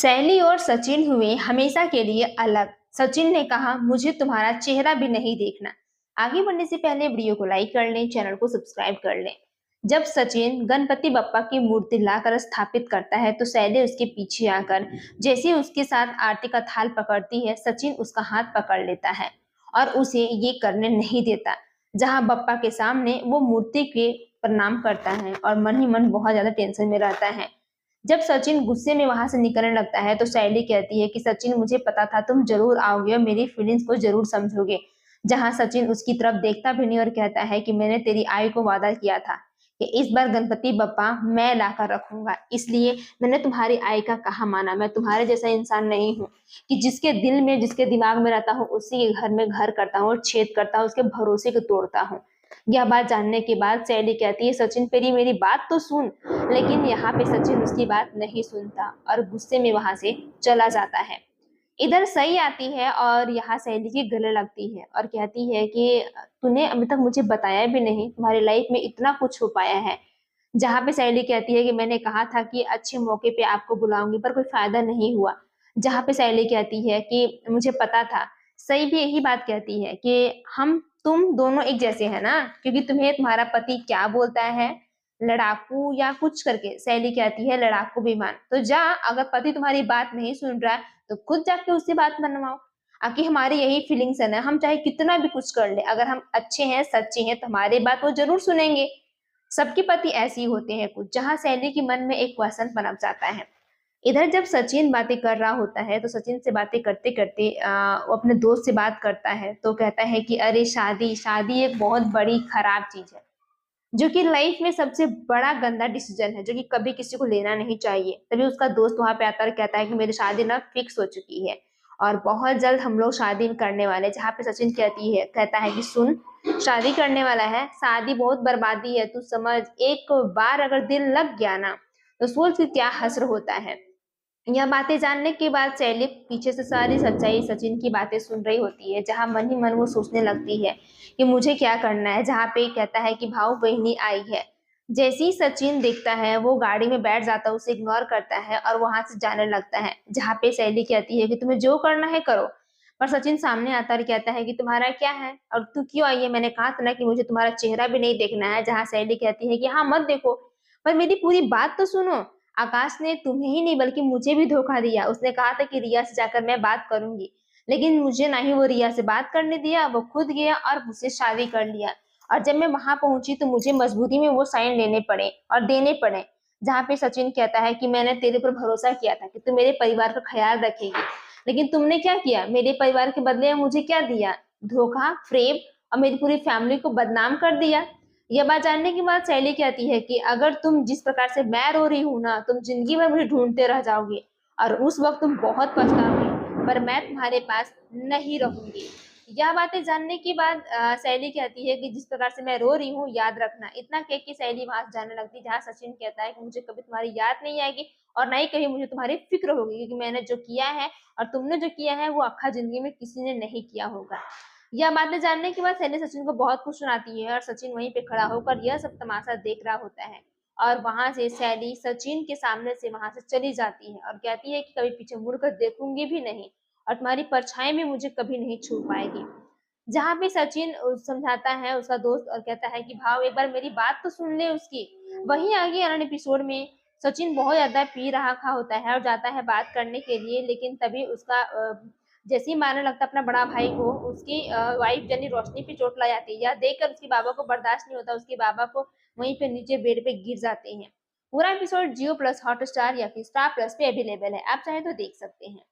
सैली और सचिन हुए हमेशा के लिए अलग। सचिन ने कहा, मुझे तुम्हारा चेहरा भी नहीं देखना। आगे बढ़ने से पहले वीडियो को लाइक कर लें, चैनल को सब्सक्राइब कर लें। जब सचिन गणपति बप्पा की मूर्ति लाकर स्थापित करता है तो सैली उसके पीछे आकर जैसे उसके साथ आरती का थाल पकड़ती है, सचिन उसका हाथ पकड़ लेता है और उसे ये करने नहीं देता। जहां बप्पा के सामने वो मूर्ति के प्रणाम करता है और मन ही मन बहुत ज्यादा टेंशन में रहता है। जब सचिन गुस्से में वहां से निकलने लगता है तो सैली कहती है कि सचिन, मुझे पता था तुम जरूर आओगे और मेरी फीलिंग्स को जरूर समझोगे। जहां सचिन उसकी तरफ देखता भी नहीं और कहता है कि मैंने तेरी आई को वादा किया था कि इस बार गणपति बप्पा मैं लाकर रखूंगा, इसलिए मैंने तुम्हारी आई का कहा माना। मैं तुम्हारे जैसा इंसान नहीं हूँ कि जिसके दिल में जिसके दिमाग में रहता हूँ उसी के घर में घर करता हूँ और छेद करता हूँ, उसके भरोसे को तोड़ता हूँ। यह बात जानने के बाद सैली कहती है, सचिन पेरी मेरी बात तो सुन। लेकिन यहाँ पे सचिन उसकी बात नहीं सुनता और गुस्से में वहां से चला जाता है। इधर सई आती है और यहाँ सैली की गले लगती है और कहती है कि तूने अभी तक मुझे बताया भी नहीं, तुम्हारी लाइफ में इतना कुछ हो पाया है। जहाँ पे सैली कहती है कि मैंने कहा था कि अच्छे मौके पे आपको बुलाऊंगी पर कोई फायदा नहीं हुआ। जहाँ पे सैली कहती है कि मुझे पता था। सई भी यही बात कहती है कि हम तुम दोनों एक जैसे हैं ना, क्योंकि तुम्हें तुम्हारा पति क्या बोलता है, लड़ाकू या कुछ करके। सैली कहती है लड़ाकू विमान। तो जा, अगर पति तुम्हारी बात नहीं सुन रहा है तो खुद जाके उससे बात बनवाओ। आखिर हमारी यही फीलिंग्स है ना, हम चाहे कितना भी कुछ कर ले, अगर हम अच्छे हैं सच्चे हैं तो हमारी बात वो जरूर सुनेंगे। सबके पति ऐसे ही होते हैं कुछ। जहां सैली के मन में एक क्वेश्चन पनप जाता है। इधर जब सचिन बातें कर रहा होता है तो सचिन से बातें करते करते वो अपने दोस्त से बात करता है तो कहता है कि अरे शादी शादी एक बहुत बड़ी खराब चीज है, जो कि लाइफ में सबसे बड़ा गंदा डिसीजन है, जो कि कभी किसी को लेना नहीं चाहिए। तभी उसका दोस्त वहां पे आता है, कहता है कि मेरी शादी ना फिक्स हो चुकी है और बहुत जल्द हम लोग शादी करने वाले हैं। जहाँ पे सचिन कहता है कि सुन, शादी करने वाला है, शादी बहुत बर्बादी है, तू समझ। एक बार अगर दिल लग गया ना तो सोच कि क्या हश्र होता है। यह बातें जानने के बाद सैली पीछे से सारी सच्चाई सचिन की बातें सुन रही होती है। जहां मन ही मन वो सोचने लगती है कि मुझे क्या करना है। जहां पे कहता है कि भाऊ बहनी आई है। जैसे ही सचिन देखता है वो गाड़ी में बैठ जाता है, उसे इग्नोर करता है और वहां से जाने लगता है। जहां पे सैली कहती है कि तुम्हें जो करना है करो। पर सचिन सामने आता और कहता है कि तुम्हारा क्या है और तू क्यों आई है, मैंने कहा था ना कि मुझे तुम्हारा चेहरा भी नहीं देखना है। जहां सैली कहती है कि हाँ मत देखो, पर मेरी पूरी बात तो सुनो। आकाश ने तुम्हें ही नहीं बल्कि मुझे भी धोखा दिया। उसने कहा था कि रिया से जाकर मैं बात करूंगी, लेकिन मुझे ना ही वो रिया से बात करने दिया, वो खुद गया और मुझसे शादी कर लिया। और जब मैं वहां पहुंची तो मुझे मजबूरी में वो साइन लेने पड़े और देने पड़े। जहाँ पे सचिन कहता है कि मैंने तेरे पर भरोसा किया था कि तू मेरे परिवार का ख्याल रखेगी, लेकिन तुमने क्या किया, मेरे परिवार के बदले में मुझे क्या दिया, धोखा, फ्रेब और मेरी पूरी फैमिली को बदनाम कर दिया। यह बात जानने के बाद सैली कहती है कि अगर तुम जिस प्रकार से मैं रो रही हूं ना, तुम जिंदगी भर मुझे ढूंढते रह जाओगे और उस वक्त तुम बहुत पछताओगे, पर मैं तुम्हारे पास नहीं रहूंगी। यह बातें जानने के बाद सैली कहती है कि जिस प्रकार से मैं रो रही हूँ याद रखना। इतना कह के सैली वहां से जाने लगती है। जहाँ सचिन कहता है कि मुझे कभी तुम्हारी याद नहीं आएगी और ना ही कभी मुझे तुम्हारी फिक्र होगी, क्योंकि मैंने जो किया है और तुमने जो किया है वो अक्खा जिंदगी में किसी ने नहीं किया होगा। यह बातें जानने के बाद सैली सचिन को बहुत कुछ सुनाती है और सचिन वहीं पे खड़ा होकर यह सब तमाशा देख रहा होता है। और वहां से सैली सचिन के सामने से वहां से चली जाती है और कहती है कि कभी पीछे मुड़कर देखूंगी भी नहीं और तुम्हारी परछाई भी मुझे कभी नहीं छू पाएगी। जहाँ पे सचिन समझाता है उसका दोस्त और कहता है कि भाव एक बार मेरी बात तो सुन ले उसकी। वहीं आगे अगले एपिसोड में सचिन बहुत ज्यादा पी रहा खा होता है और जाता है बात करने के लिए, लेकिन तभी उसका जैसे ही मारने लगता है अपना बड़ा भाई को, उसकी वाइफ जनी रोशनी पे चोट ला जाती है। यह देखकर उसके बाबा को बर्दाश्त नहीं होता, उसके बाबा को वहीं पे नीचे बेड पे गिर जाते हैं। पूरा एपिसोड जियो प्लस हॉटस्टार या फिर स्टार प्लस पे अवेलेबल है, आप चाहें तो देख सकते हैं।